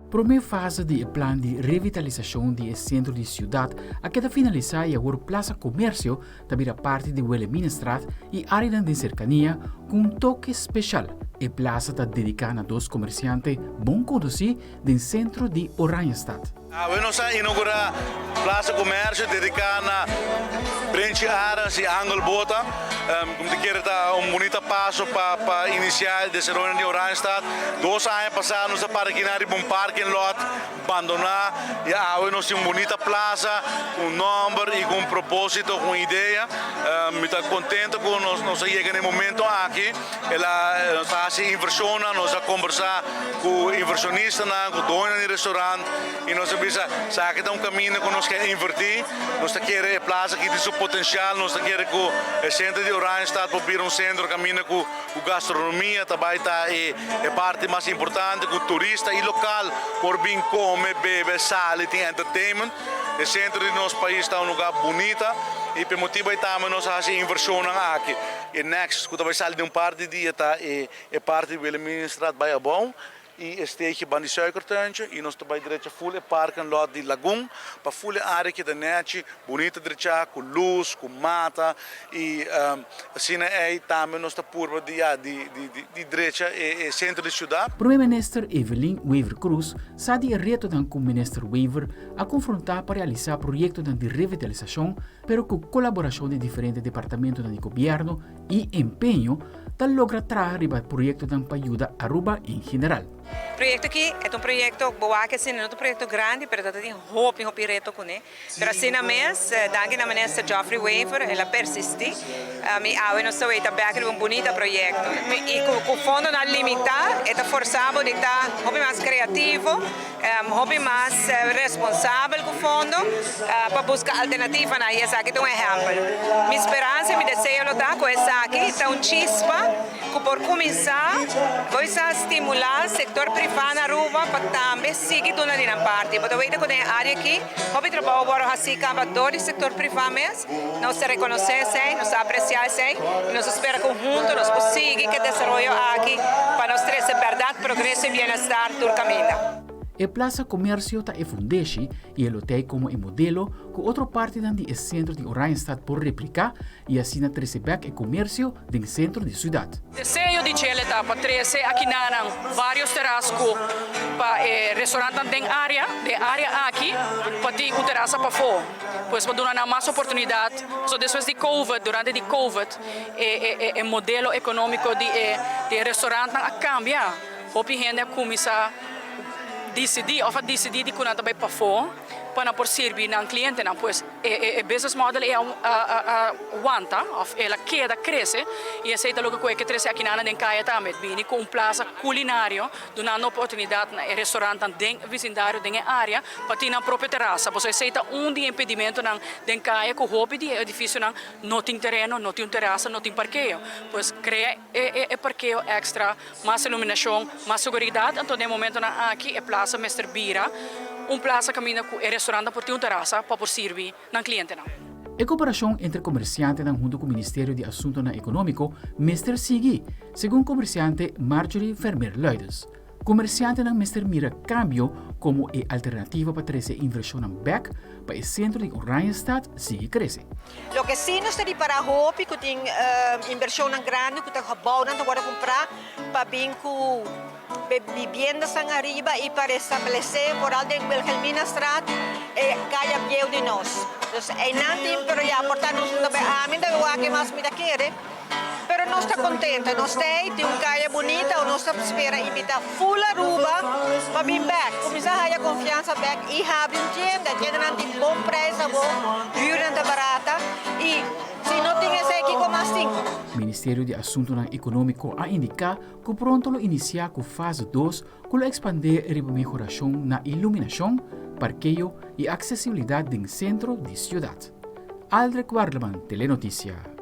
Primeira fase do plano de revitalização do centro da cidade, a que finalizar e agora Plaza Comércio, também a parte de Wilhelminastraat e área de cercania, com um toque especial. A plaza está dedicada a dois comerciantes bom conhecidos do centro de Oranjestad. Nós vamos inaugurar a Plaza Comércio dedicada a Brentje Arens e Angel Bota. Como te quero dar bonito passo para iniciar o desenvolvimento de Oranjestad. 2 anos passados, nós parquinari um parking lot, abandonar. E agora nós temos uma bonita plaza, com nome e com propósito, com ideia. Estou contente com nós chegamos no momento aqui. Ela faz inversão, nós vamos conversar com o inversionista, com o dono do restaurante. E nós sabe que é caminho que nós queremos invertir. Nós queremos a plaza que tem seu potencial. Nós queremos que o centro de Oranjestad para um centro que caminha com gastronomia. Também está a parte mais importante com o turista e local por vir comer, beber, sair, tem entertainment. O centro do nosso país está um lugar bonito. E por motivo também nós fazemos inversão aqui. E next, quando vai sair de parte de dia, a parte do Wilhelminastraat vai bom. E steekje van die suikertuintje. E nós também direito full parking lot de Lagoon. Para full área que net, bonita direito, com luz, com mata. E assim é também nós por de direito e centro da cidade. Primeiro-ministro Evelyn Wever Cruz sabe o reto com o ministro Wever a confrontar para realizar projetos de revitalização, pero com colaboração de diferentes departamentos do governo e empenho tal logra trazer o projeto para ajudar a Aruba em geral. O projeto aqui é um projeto boa que é um projeto grande, mas tem hope reto com ele. Mas assim na mês, danke na ministra Geoffrey Wever, ela persiste. Me awe não sou esta back um bonito projeto. E com o fundo não limitado, é forçado de estar hope mais criativo, hope mais responsável com o fundo, para buscar alternativas na essa aqui é um exemplo. Minha esperança, me desejo lutar com essa aqui, está chispa, que por começar, vai estimular o setor privado na Aruba para também seguir toda a parte. Porque veja que a área aqui, o trabalho agora assim acaba todo o setor privado mesmo, nós se reconhecemos, nós apreciamos e nós esperamos conjunto, nós conseguimos que desenvolver aqui para nós trazer verdade, progresso e bem-estar do caminho. A Plaza Comércio está fundada e ele tem como modelo que outra parte do centro de Oranjestad por replicar e assim trazer o comércio do centro da cidade. O desejo de Chile está para trazer aqui vários terraços para restaurantes da área aqui, para ter uma terraça para fora. Pois para dar mais oportunidade, depois de Covid, durante o Covid, o modelo econômico de restaurante cambia. Hope gente começa decidir de kunan também para fora, para por servir ao cliente, não, pois o business model é aguanta, ela queda cresce e aceita logo que cresce aqui na caia também, bem com plaza culinário, dando oportunidade no restaurante dentro vecindário dentro área, para ter na própria terraça, pois aceita de impedimento na caia com o hobby de edifício não tem terreno, não tem terraça, não tem parqueio, pois cria parqueio extra, mais iluminação, mais segurança, então no momento aqui é plaza Mestre Bira. Plaza caminha com o restaurante por ter uma terraça para servir ao cliente. A cooperação entre comerciantes junto com o Ministério de Assuntos Econômicos Mr. Sigui, segundo o comerciante Marjorie Vermeer-Luides. Comerciante Mr. mira cambio como a alternativa para trazer inversão back para o centro de Oranjestad sigue crescer. O que sim nós temos para a que tem inversão grande, que está bom, agora comprar para vir com viviendas en arriba y para establecer por algo en Wilhelminastraat calle a pie de nós. Entonces, pero ya aportarnos a mí de que más me quiere. Pero nós está contente, nós tem uma calle bonita, nós espera invitar full Aruba para vir back, começar a ter confiança back e abrir uma tienda não tem bom preço, bom, hyra barata e se não tem esse aqui como assim. O Ministério de Assuntos Econômicos a indicar que pronto lo iniciar com fase 2 com expandir e melhoração na iluminação, parqueio e acessibilidade do centro da cidade. Aldrich Warleman, Telenotícia.